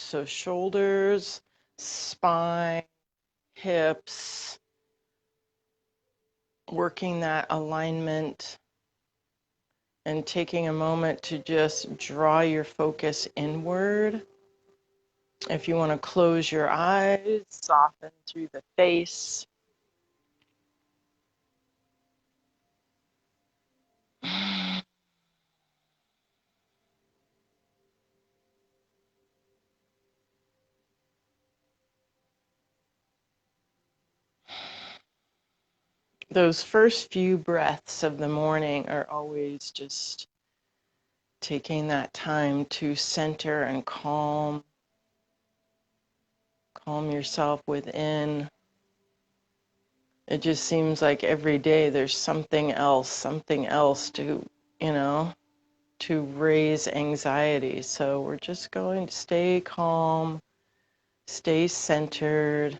So shoulders, spine, hips, working that alignment and taking a moment to just draw your focus inward. If you want to close your eyes, soften through the face. Those first few breaths of the morning are always just taking that time to center and calm yourself within. It just seems like every day there's something else to, you know, to raise anxiety. So we're just going to stay calm, stay centered.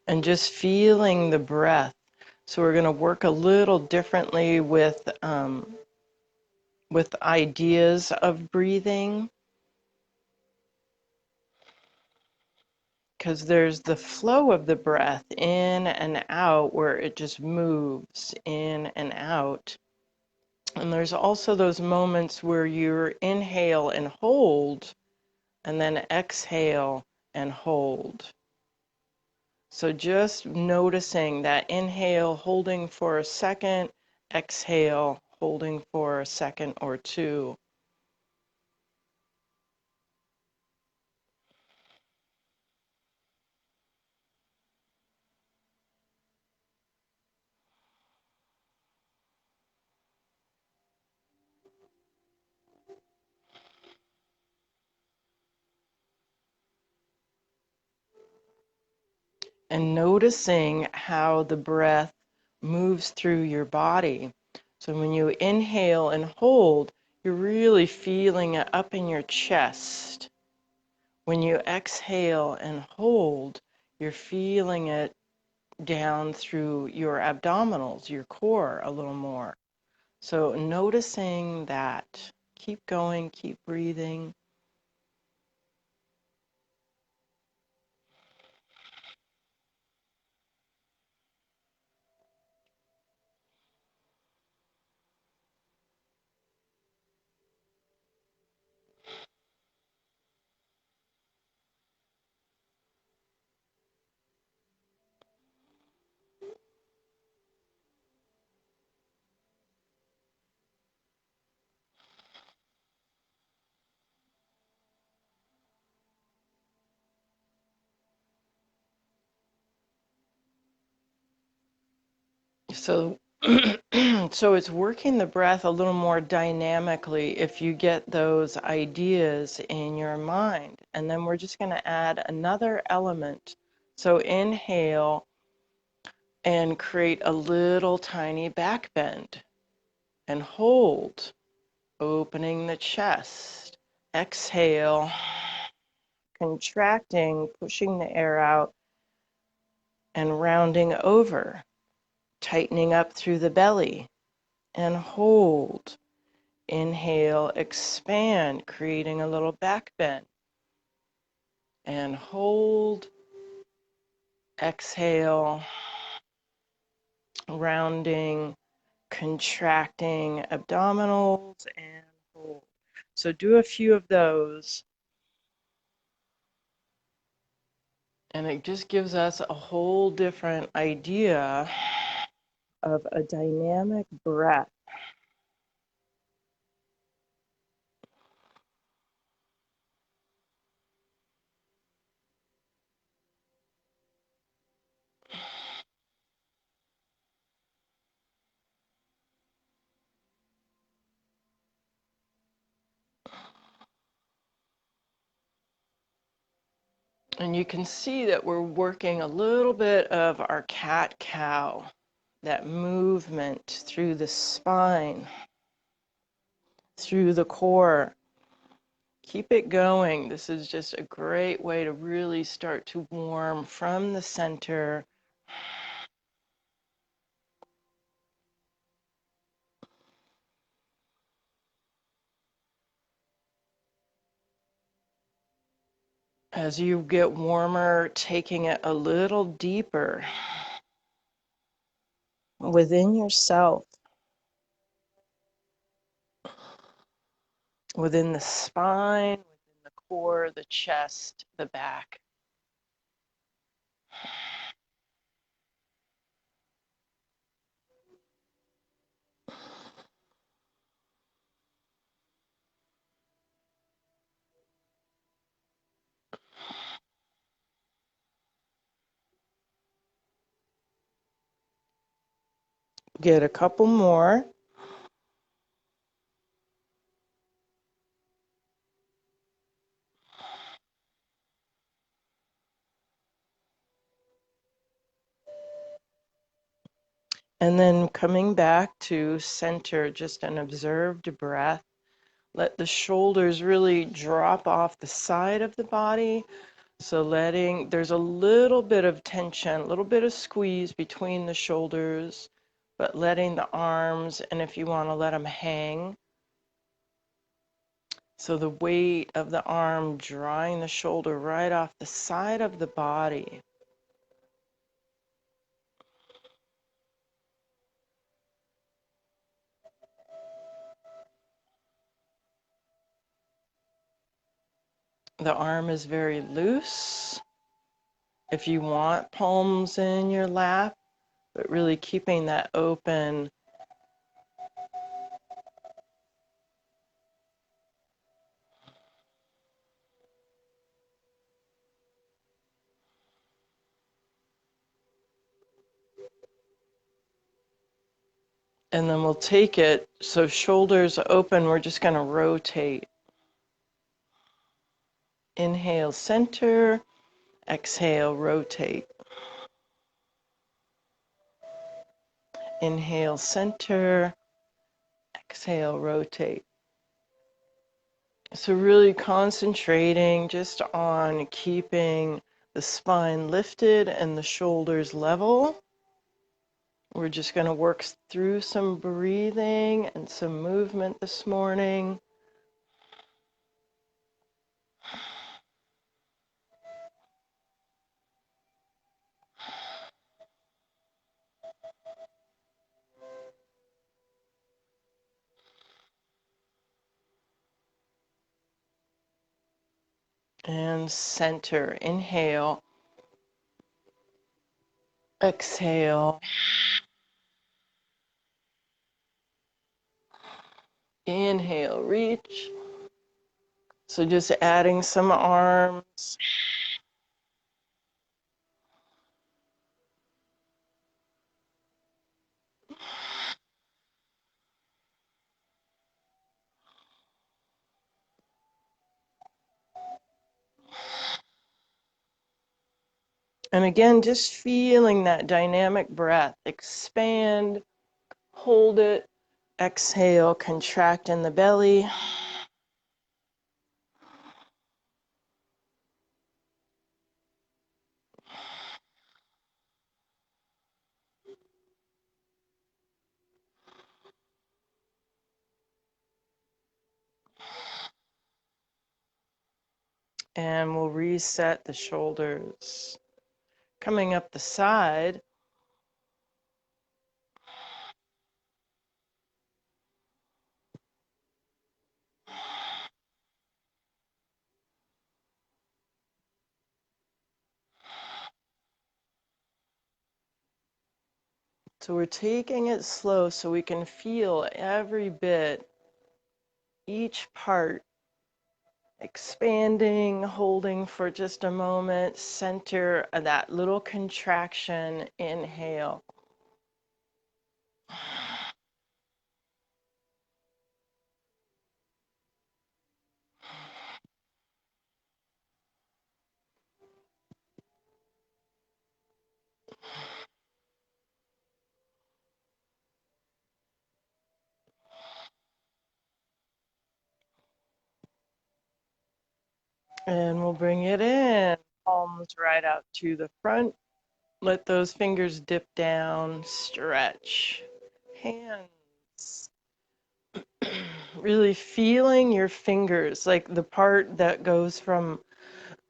And just feeling the breath. So we're going to work a little differently with ideas of breathing, because there's the flow of the breath in and out where it just moves in and out. And there's also those moments where you inhale and hold, and then exhale and hold. So just noticing that inhale, holding for a second, exhale, holding for a second or two. And noticing how the breath moves through your body. So when you inhale and hold, you're really feeling it up in your chest. When you exhale and hold, you're feeling it down through your abdominals, your core a little more. So noticing that. Keep going, keep breathing. So, so it's working the breath a little more dynamically if you get those ideas in your mind. And then we're just going to add another element. So inhale and create a little tiny back bend and hold, opening the chest. Exhale, contracting, pushing the air out and rounding over, tightening up through the belly and hold. Inhale, expand, creating a little back bend. And hold. Exhale, rounding, contracting abdominals, and hold. So do a few of those. And it just gives us a whole different idea of a dynamic breath. And you can see that we're working a little bit of our cat-cow, that movement through the spine, through the core. Keep it going. This is just a great way to really start to warm from the center. As you get warmer, taking it a little deeper within yourself, within the spine, within the core, the chest, the back. Get a couple more. And then coming back to center, just an observed breath. Let the shoulders really drop off the side of the body. So there's a little bit of tension, a little bit of squeeze between the shoulders, but letting the arms, and if you want to let them hang. So the weight of the arm drawing the shoulder right off the side of the body. The arm is very loose. If you want palms in your lap, but really keeping that open. And then we'll take it, so shoulders open, we're just going to rotate. Inhale, center. Exhale, rotate. Inhale, center. Exhale, rotate. So really concentrating just on keeping the spine lifted and the shoulders level. We're just going to work through some breathing and some movement this morning. And center. Inhale. Exhale. Inhale, reach. So just adding some arms. And again, just feeling that dynamic breath. Expand, hold it, exhale, contract in the belly. And we'll reset the shoulders. Coming up the side. So we're taking it slow so we can feel every bit, each part expanding, holding for just a moment, center that little contraction, inhale. And we'll bring it in. Palms right out to the front. Let those fingers dip down, stretch. Hands. Really feeling your fingers, like the part that goes from,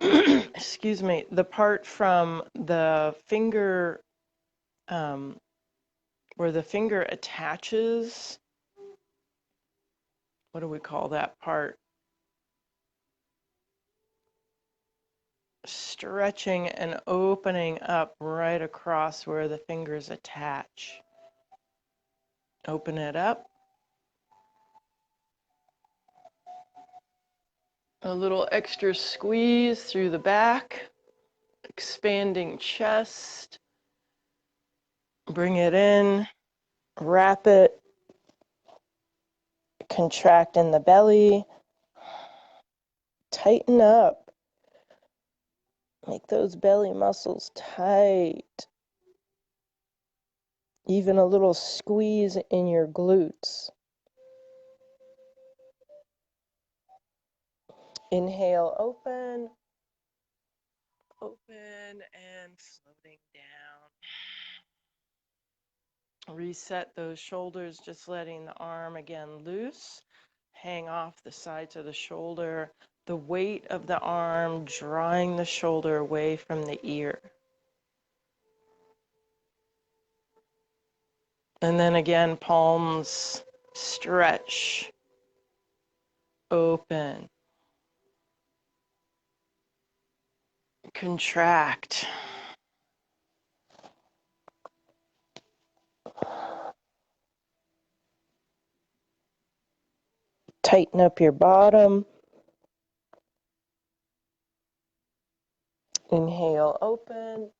excuse me, the part from the finger, um, where the finger attaches. What do we call that part? Stretching and opening up right across where the fingers attach. Open it up. A little extra squeeze through the back, expanding chest. Bring it in, wrap it, contract in the belly, tighten up. Make those belly muscles tight. Even a little squeeze in your glutes. Inhale, open, open, and floating down. Reset those shoulders, just letting the arm again loose. Hang off the sides of the shoulder. The weight of the arm drawing the shoulder away from the ear. And then again, palms stretch, open, contract. Tighten up your bottom. Inhale, open.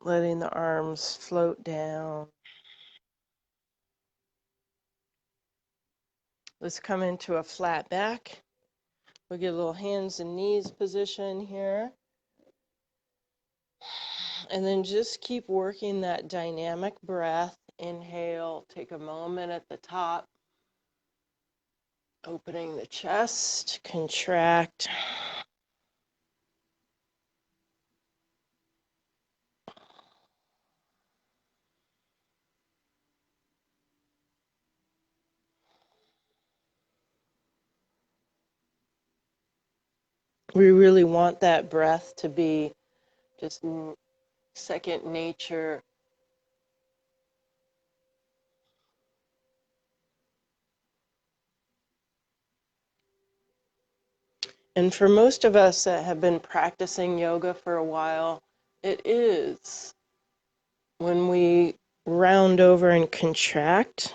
Letting the arms float down. Let's come into a flat back. We'll get a little hands and knees position here. And then just keep working that dynamic breath. Inhale, take a moment at the top. Opening the chest, contract. We really want that breath to be just second nature. And for most of us that have been practicing yoga for a while, it is when we round over and contract,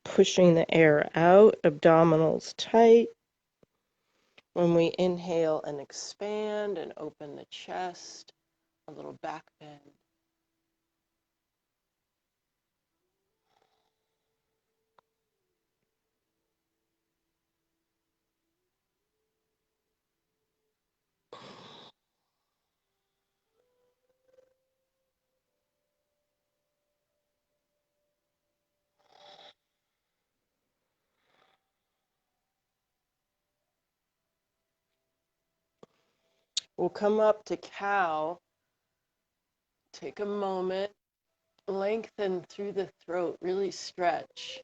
pushing the air out, abdominals tight. When we inhale and expand and open the chest, a little back bend. We'll come up to cow. Take a moment, lengthen through the throat, really stretch.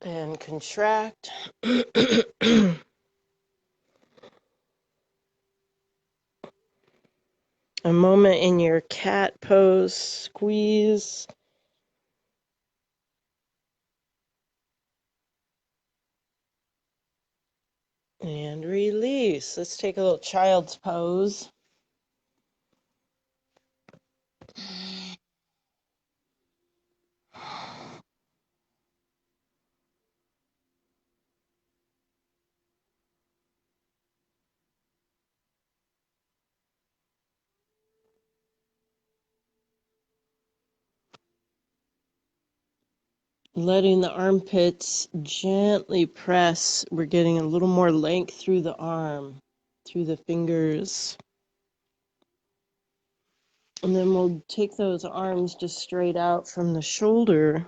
And contract. A moment in your cat pose, squeeze. And release. Let's take a little child's pose. Letting the armpits gently press. We're getting a little more length through the arm. through the fingers. And then we'll take those arms just straight out from the shoulder.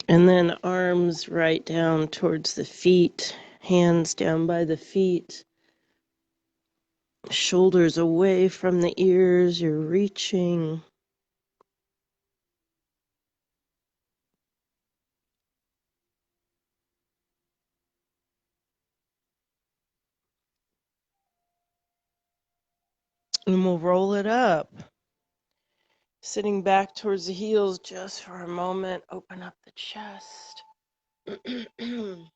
And then arms right down towards the feet, hands down by the feet, shoulders away from the ears. You're reaching. And we'll roll it up. Sitting back towards the heels just for a moment. Open up the chest. And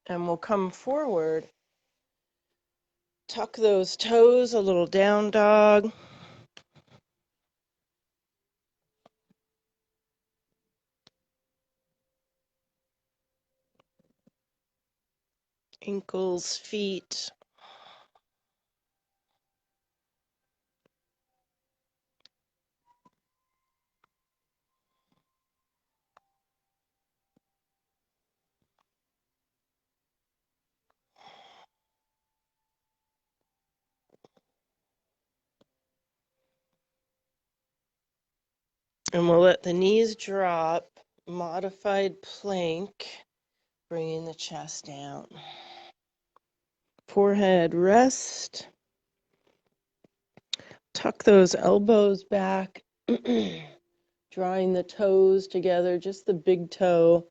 we'll come forward. Tuck those toes, a little down dog. Ankles, feet. And we'll let the knees drop. Modified plank, bringing the chest down. Forehead rest. Tuck those elbows back. Drawing the toes together, just the big toe.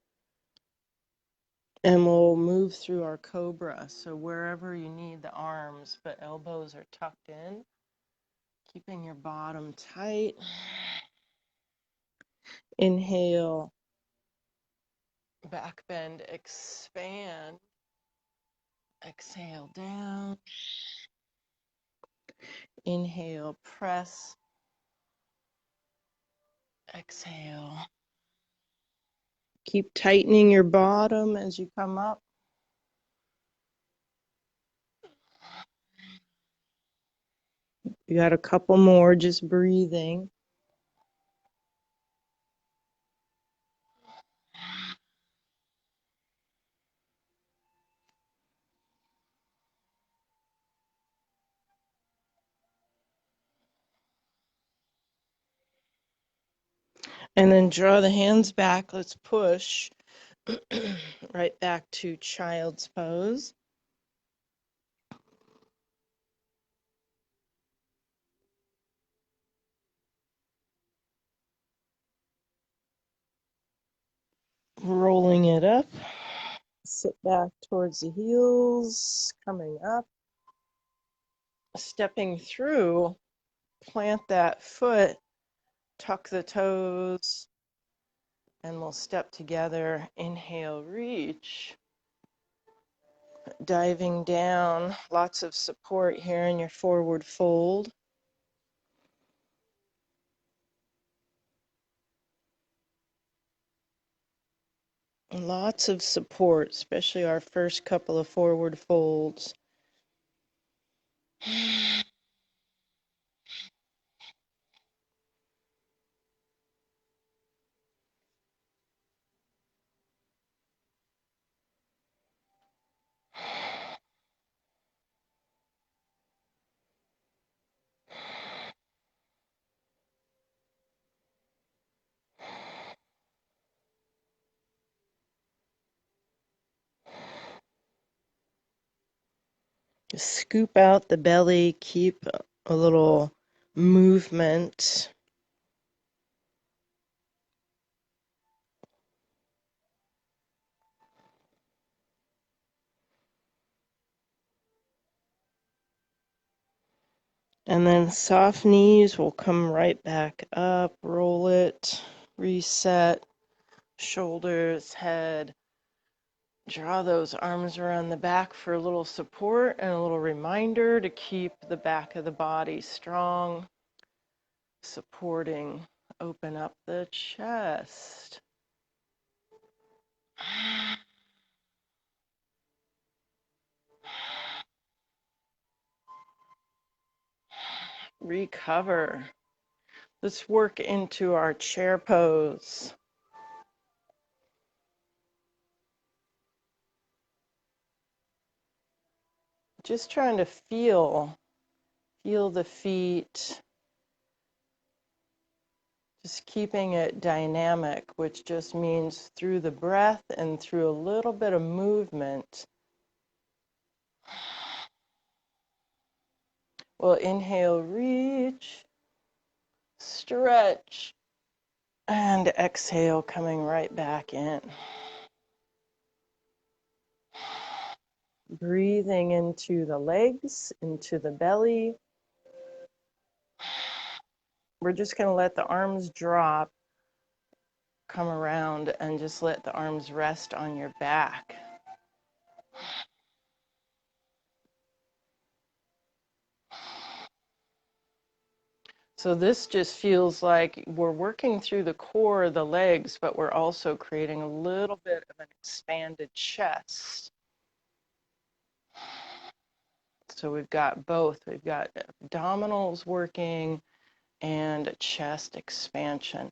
And we'll move through our cobra. So wherever you need the arms, but elbows are tucked in. Keeping your bottom tight. Inhale. Back bend, expand. Exhale down. Inhale, press. Exhale. Keep tightening your bottom as you come up. You got a couple more, just breathing. And then draw the hands back. Let's push right back to child's pose. Rolling it up. Sit back towards the heels, coming up. Stepping through, plant that foot, tuck the toes, and we'll step together. Inhale, reach. Diving down, lots of support here in your forward fold. Lots of support, especially our first couple of forward folds. Scoop out the belly, keep a little movement. And then soft knees will come right back up, roll it, reset, shoulders, head. Draw those arms around the back for a little support and a little reminder to keep the back of the body strong, supporting. Open up the chest. Recover. Let's work into our chair pose. Just trying to feel the feet, just keeping it dynamic, which just means through the breath and through a little bit of movement. We'll inhale, reach, stretch, and exhale, coming right back in. Breathing into the legs, into the belly. We're just going to let the arms drop, come around, and just let the arms rest on your back. So this just feels like we're working through the core of the legs, but we're also creating a little bit of an expanded chest. So we've got both. We've got abdominals working and chest expansion.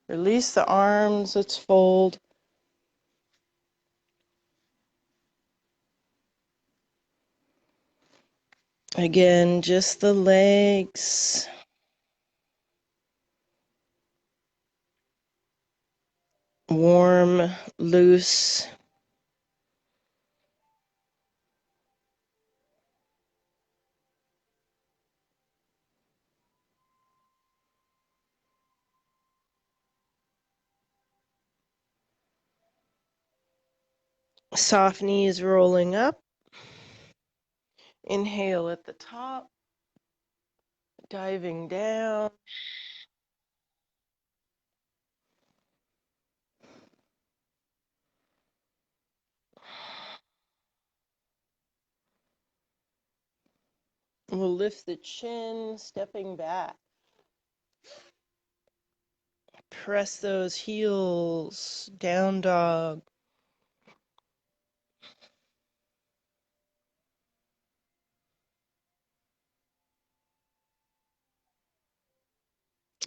Release the arms, let's fold. Again, just the legs. Warm, loose. Soft knees rolling up. Inhale at the top, diving down. We'll lift the chin, stepping back. Press those heels, down dog.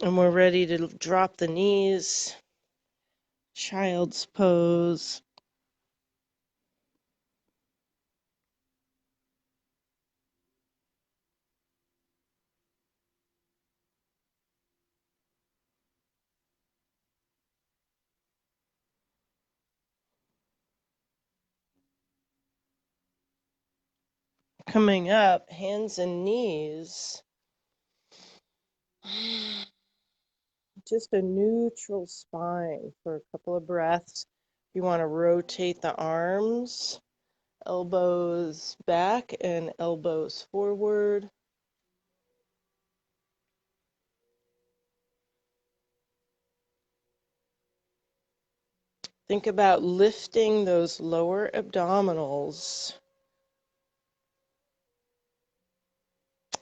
And we're ready to drop the knees, child's pose. Coming up, hands and knees. Just a neutral spine for a couple of breaths. You want to rotate the arms, elbows back and elbows forward. Think about lifting those lower abdominals.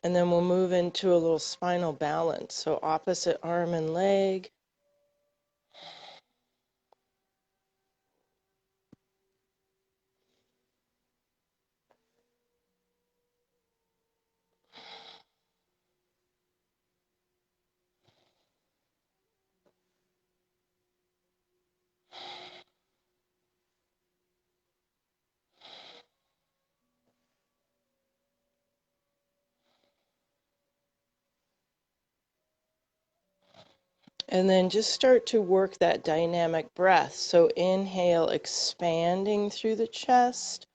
And then we'll move into a little spinal balance. So opposite arm and leg. And then just start to work that dynamic breath. So inhale, expanding through the chest.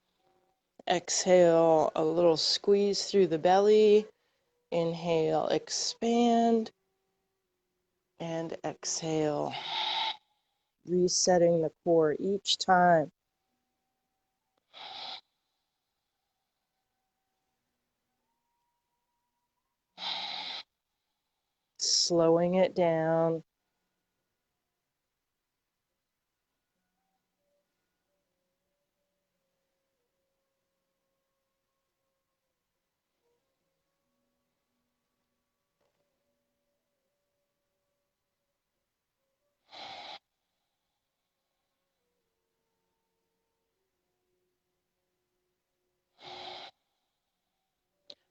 Exhale, a little squeeze through the belly. Inhale, expand. And exhale, resetting the core each time. slowing it down.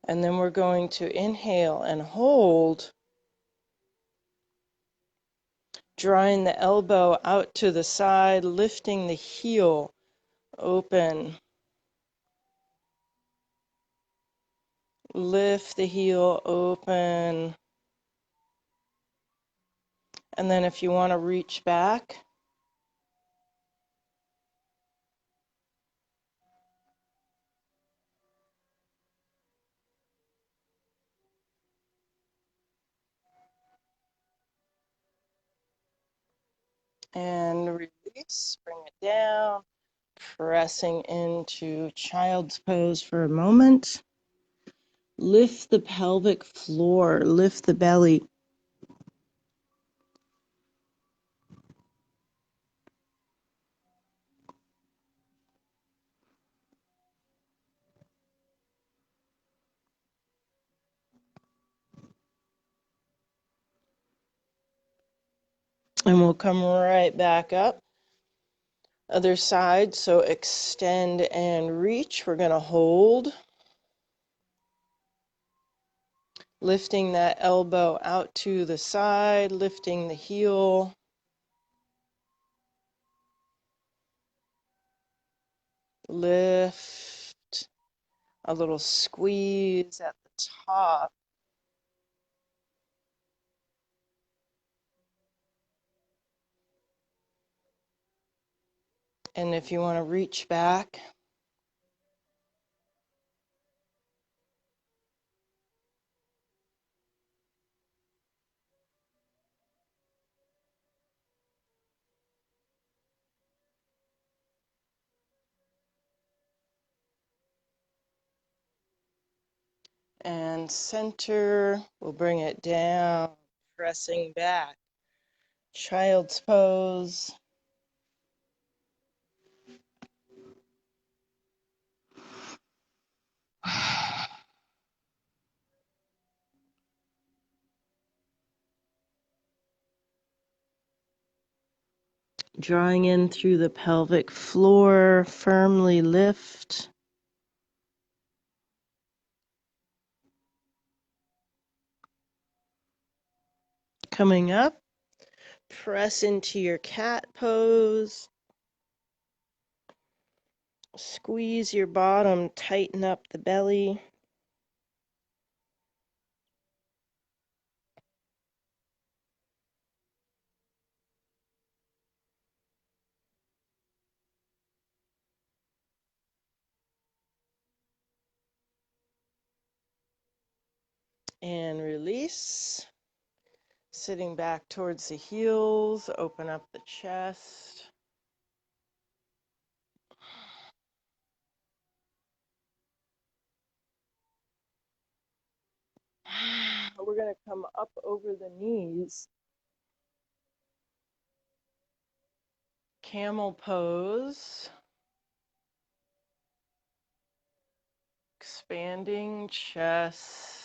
And then we're going to inhale and hold, drawing the elbow out to the side, lifting the heel open. Lift the heel open. And then if you want to reach back, and release, bring it down, pressing into child's pose for a moment. Lift the pelvic floor, lift the belly. And we'll come right back up. Other side, so extend and reach. We're going to hold. Lifting that elbow out to the side, lifting the heel. Lift. A little squeeze at the top. And if you want to reach back, and center, we'll bring it down, pressing back. Child's pose. Drawing in through the pelvic floor, firmly lift. Coming up, press into your cat pose. Squeeze your bottom, tighten up the belly. And release. Sitting back towards the heels, open up the chest. We're going to come up over the knees. Camel pose. Expanding chest.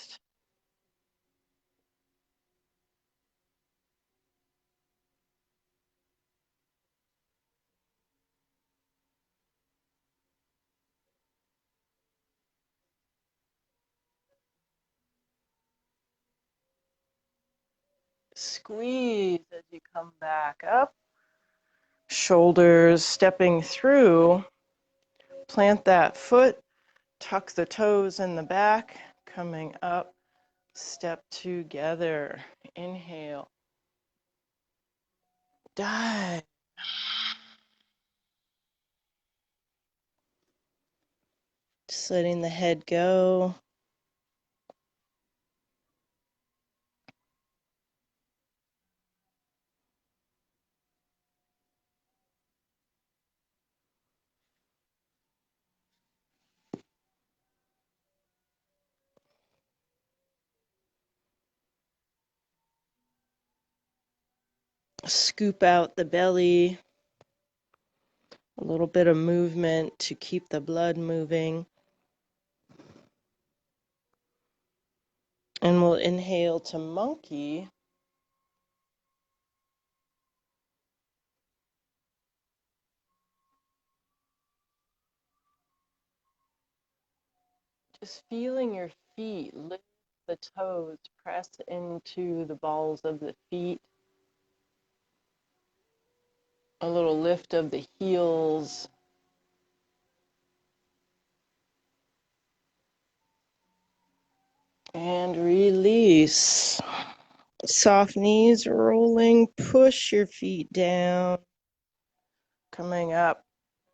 Squeeze as you come back up. Shoulders stepping through. Plant that foot. Tuck the toes in the back. Coming up. Step together. Inhale. Dive. Just letting the head go. Scoop out the belly. A little bit of movement to keep the blood moving. And we'll inhale to monkey. Just feeling your feet lift the toes, press into the balls of the feet. A little lift of the heels. And release. Soft knees rolling, push your feet down. Coming up,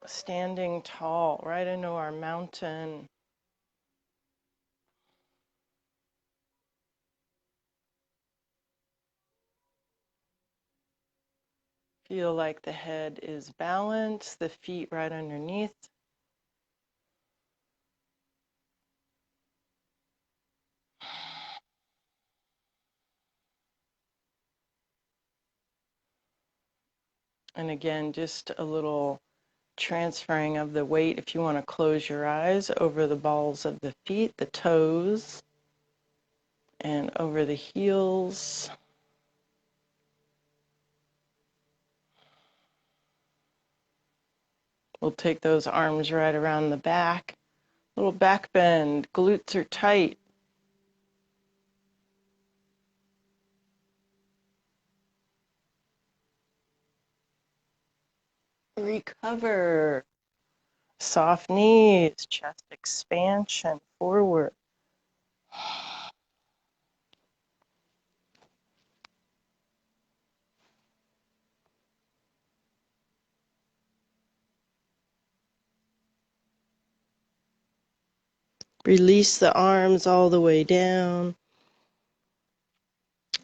standing tall, right into our mountain. Feel like the head is balanced, the feet right underneath. And again, just a little transferring of the weight. If you want to close your eyes, over the balls of the feet, the toes, and over the heels. We'll take those arms right around the back. Little back bend, glutes are tight. Recover. Soft knees, chest expansion, forward. Release the arms all the way down.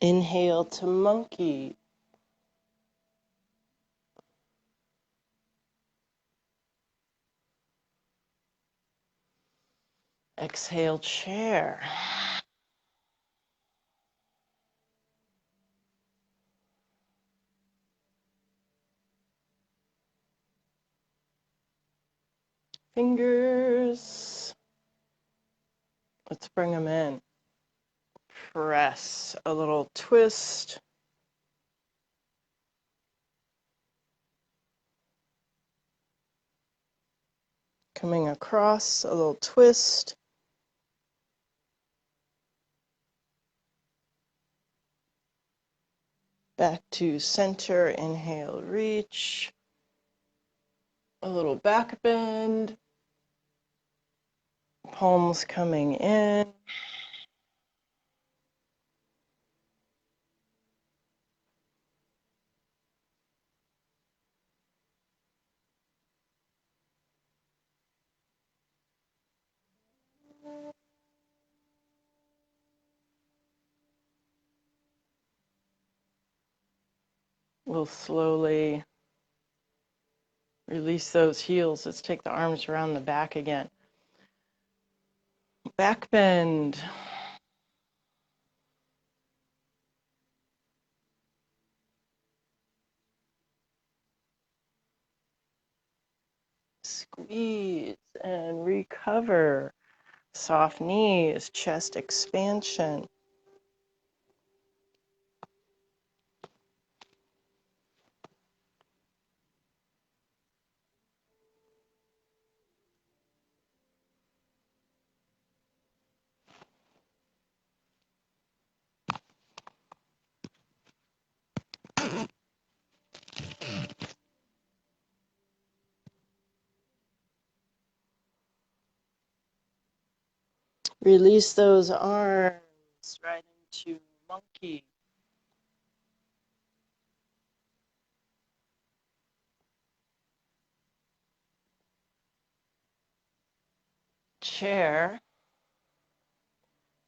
Inhale to monkey. Exhale, chair. Fingers. Let's bring them in. Press, a little twist. Coming across, a little twist. Back to center, inhale, reach. A little back bend. Palms coming in. We'll slowly release those heels. Let's take the arms around the back again. Back bend. Squeeze and recover. Soft knees, chest expansion. Release those arms right into monkey. Chair.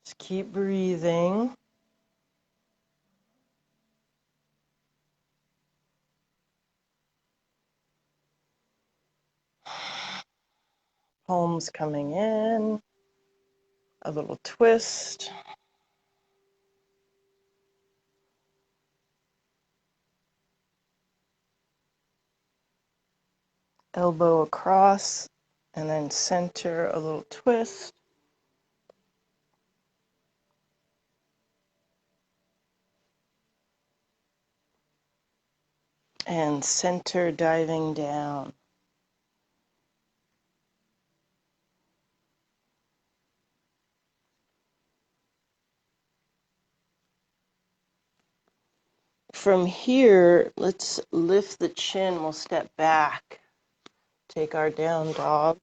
Just keep breathing. Palms coming in. A little twist. A. elbow across, and then center, a little twist. And center, diving down. From here, let's lift the chin. We'll step back. Take our down dog.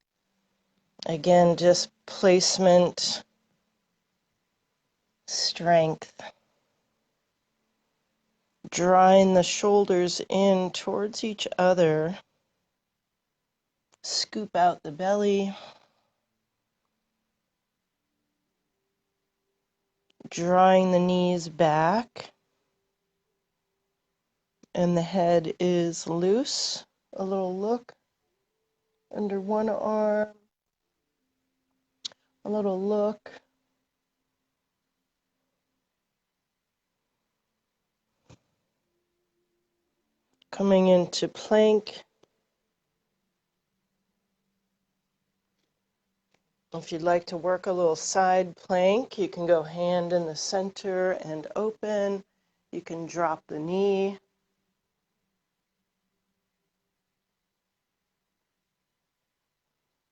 Again, just placement, strength. Drawing the shoulders in towards each other. Scoop out the belly. Drawing the knees back. And the head is loose. A little look under one arm. A little look. Coming into plank. If you'd like to work a little side plank, you can go hand in the center and open. You can drop the knee.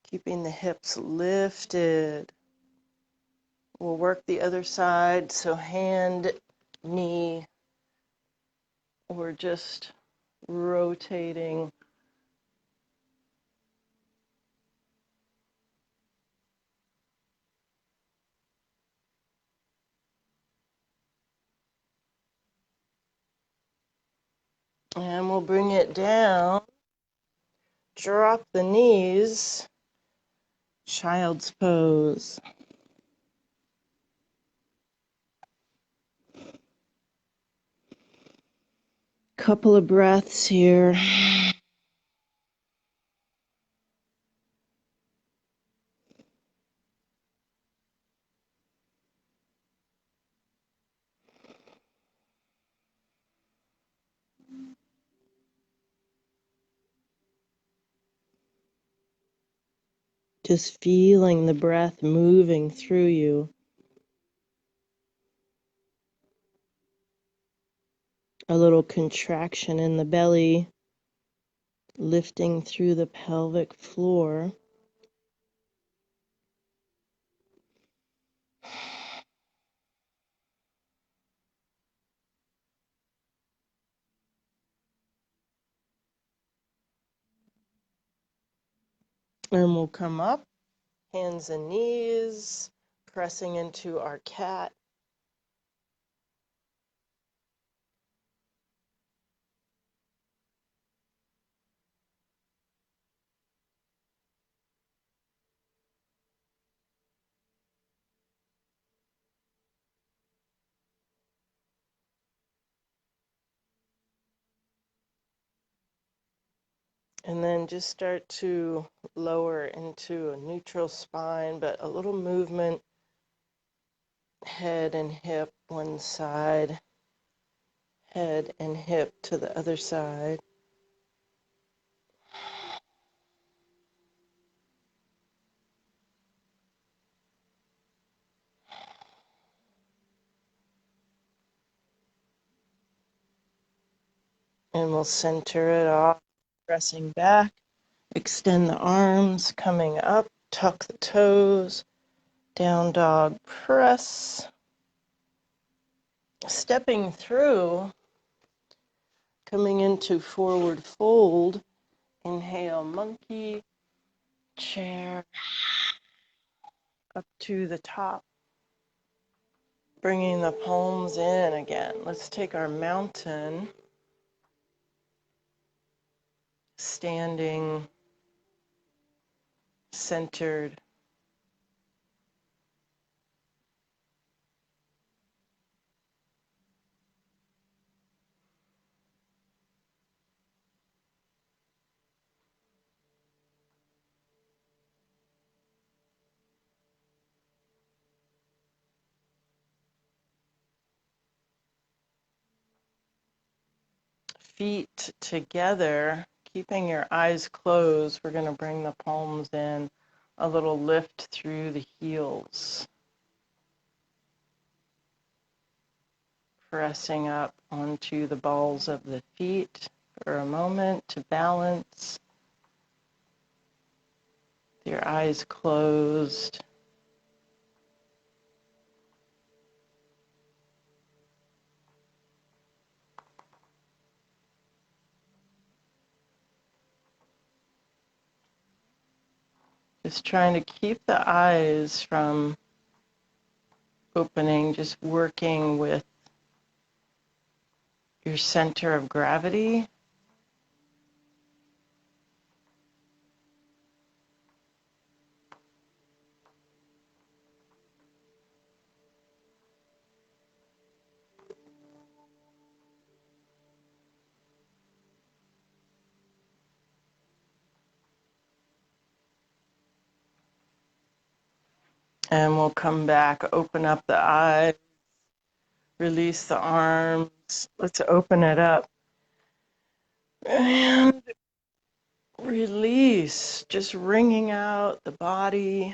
Keeping the hips lifted. We'll work the other side, so hand, knee, or just rotating. And we'll bring it down. Drop the knees. Child's pose. Couple of breaths here. Just feeling the breath moving through you. A little contraction in the belly, lifting through the pelvic floor. And we'll come up, hands and knees, pressing into our cat. And then just start to lower into a neutral spine, but a little movement, head and hip one side, head and hip to the other side. And we'll center it off, pressing back, extend the arms, coming up, tuck the toes, down dog press. Stepping through, coming into forward fold, inhale monkey, chair, up to the top. Bringing the palms in again. Let's take our mountain, standing, centered. Feet together, keeping your eyes closed, we're going to bring the palms in, a little lift through the heels, pressing up onto the balls of the feet for a moment to balance. Your eyes closed. Just trying to keep the eyes from opening, just working with your center of gravity. And we'll come back, open up the eyes, release the arms. Let's open it up. And release, just wringing out the body.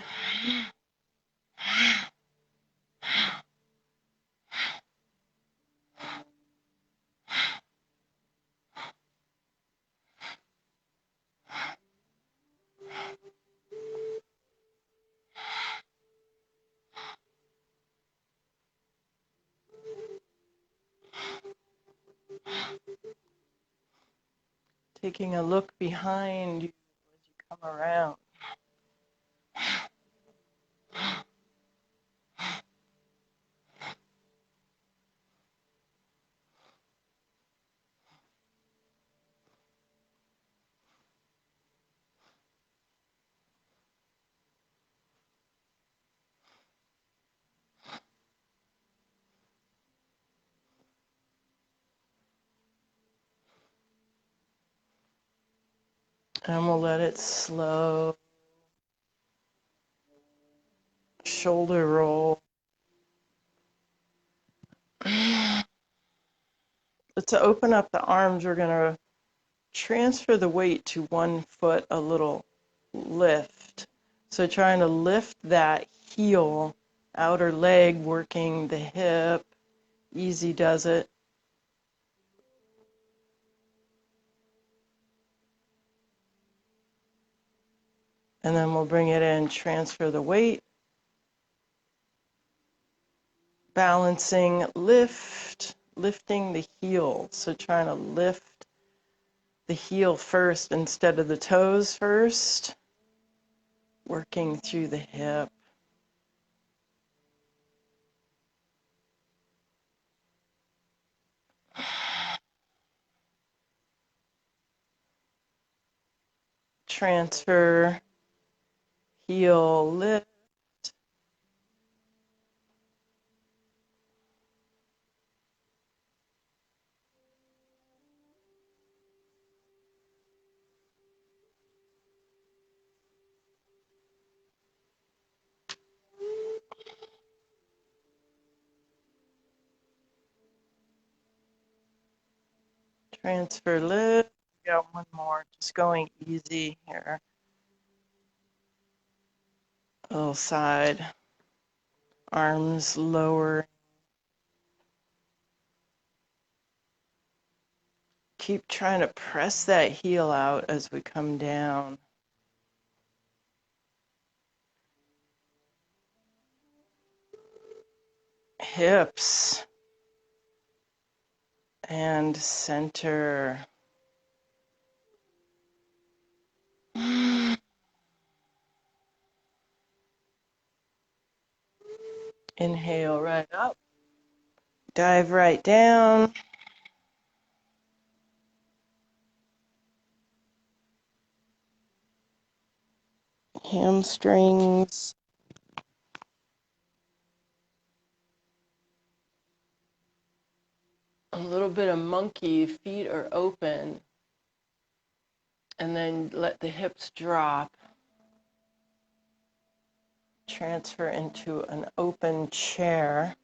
Taking a look behind you as you come around. And we'll let it slow. Shoulder roll. Let's open up the arms. We're going to transfer the weight to one foot, a little lift. So trying to lift that heel, outer leg, working the hip. Easy does it. And then we'll bring it in, transfer the weight. Balancing, lifting the heel. So trying to lift the heel first instead of the toes first. Working through the hip. Transfer, heel, lift. Transfer, lift. We got one more, just going easy here. A little side, arms lower. Keep trying to press that heel out as we come down. Hips and center. Inhale right up. Dive right down. Hamstrings. A little bit of monkey, feet are open. And then let the hips drop. Transfer into an open chair.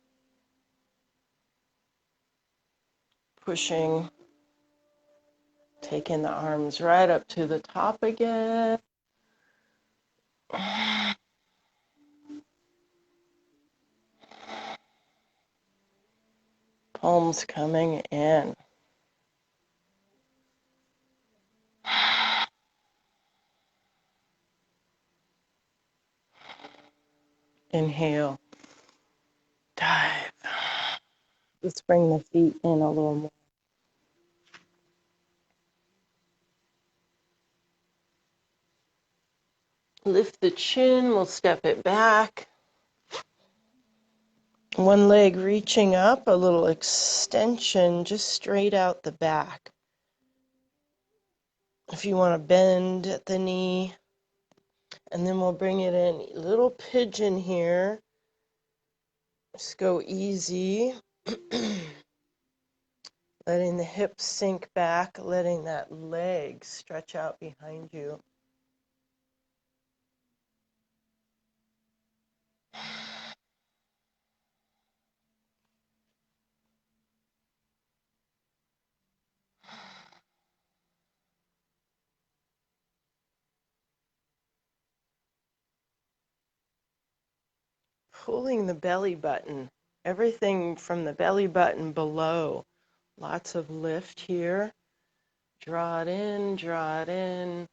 Pushing Taking the arms right up to the top again. Palms coming in. Inhale. Dive. Let's bring the feet in a little more. Lift the chin, we'll step it back. One leg reaching up, a little extension just straight out the back. If you want to bend at the knee, and then we'll bring it in. Little pigeon here. Just go easy. Letting the hips sink back, letting that leg stretch out behind you. Pulling the belly button, everything from the belly button below. Lots of lift here. Draw it in, draw it in.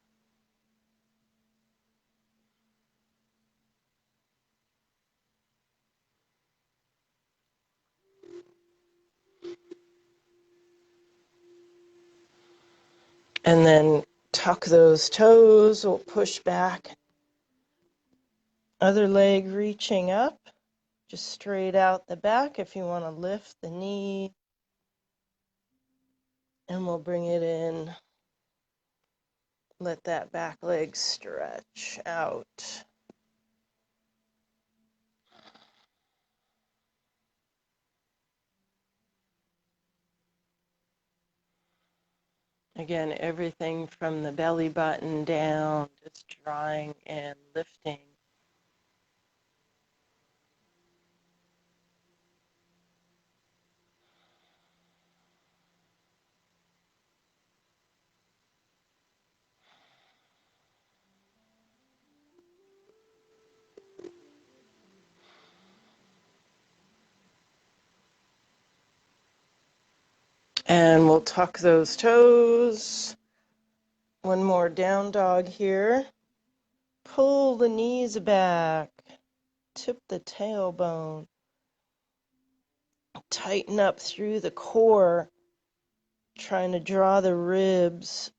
And then tuck those toes, we'll push back. Other leg reaching up, just straight out the back if you want to lift the knee. And we'll bring it in. Let that back leg stretch out. Again, everything from the belly button down, just drawing and lifting. And we'll tuck those toes. One more down dog here. Pull the knees back. Tip the tailbone. Tighten up through the core. Trying to draw the ribs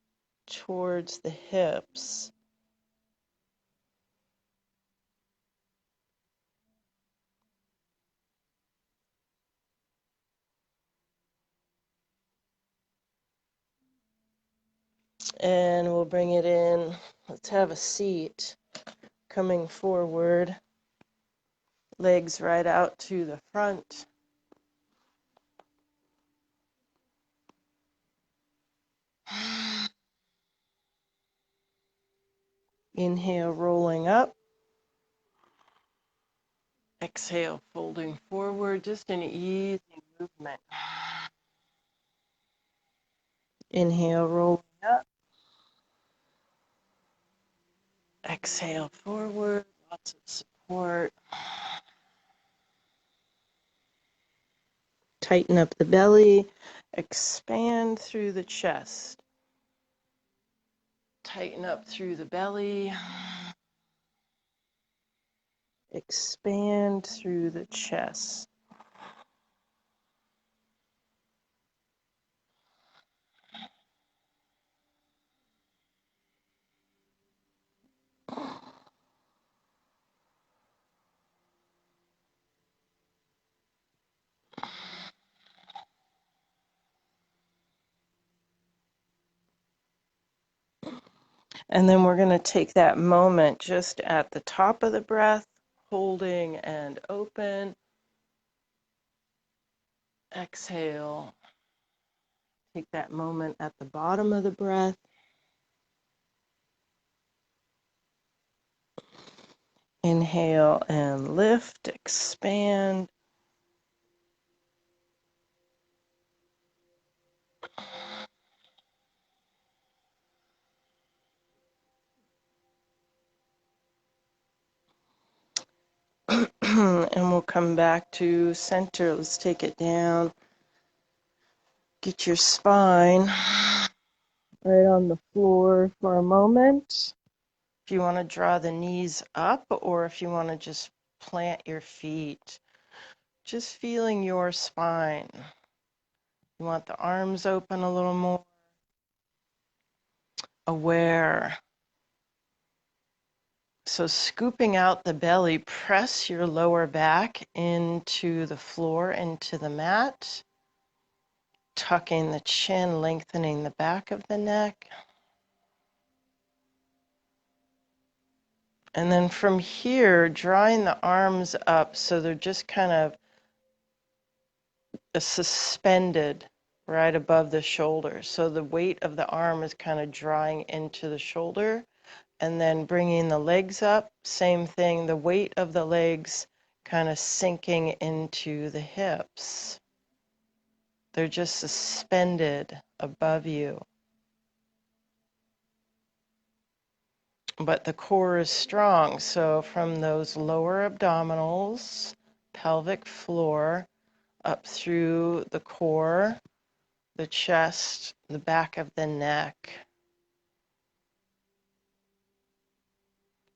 towards the hips. And we'll bring it in. Let's have a seat. Coming forward. Legs right out to the front. Inhale, rolling up. Exhale, folding forward. Just an easy movement. Inhale, rolling up. Exhale, forward. Lots of support. Tighten up the belly. Expand through the chest. Tighten up through the belly. Expand through the chest. And then we're going to take that moment just at the top of the breath, holding and open. Exhale. Take that moment at the bottom of the breath. Inhale and lift, expand. And we'll come back to center. Let's take it down. Get your spine right on the floor for a moment. If you want to draw the knees up, or if you want to just plant your feet, just feeling your spine. You want the arms open a little more, aware. So scooping out the belly, press your lower back into the floor, into the mat, tucking the chin, lengthening the back of the neck. And then from here, drawing the arms up so they're just kind of suspended right above the shoulder. So the weight of the arm is kind of drawing into the shoulder. And then bringing the legs up, same thing, the weight of the legs kind of sinking into the hips. They're just suspended above you. But the core is strong, so from those lower abdominals, pelvic floor, up through the core, the chest, the back of the neck.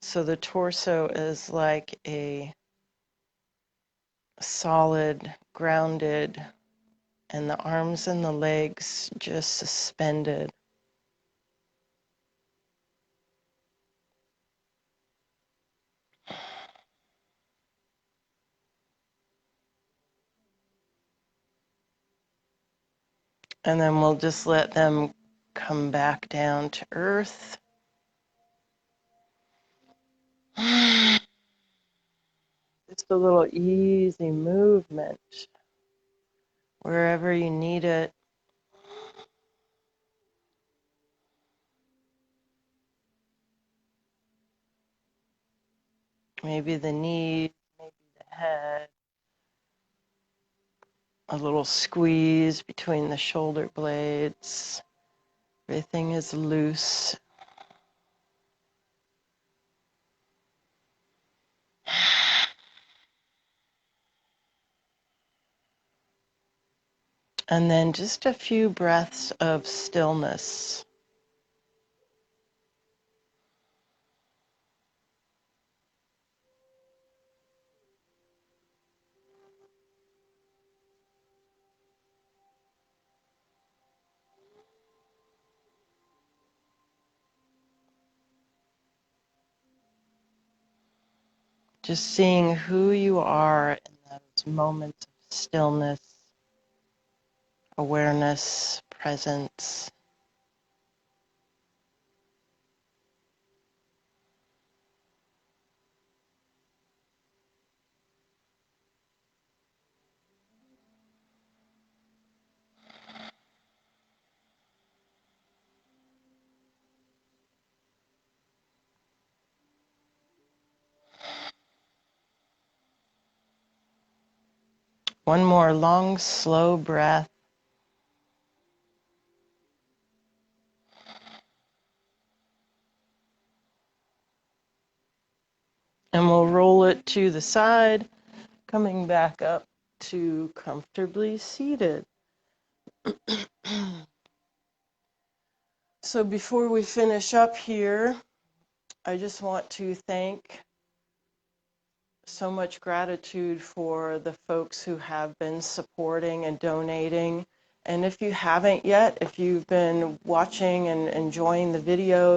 So the torso is like a solid, grounded, and the arms and the legs just suspended. And then we'll just let them come back down to earth. Just a little easy movement wherever you need it. Maybe the knees, maybe the head. A little squeeze between the shoulder blades. Everything is loose. And then just a few breaths of stillness. Just seeing who you are in those moments of stillness, awareness, presence. One more long, slow breath. And we'll roll it to the side, coming back up to comfortably seated. So before we finish up here, I just want to thank so much gratitude for the folks who have been supporting and donating. And if you haven't yet, if you've been watching and enjoying the videos,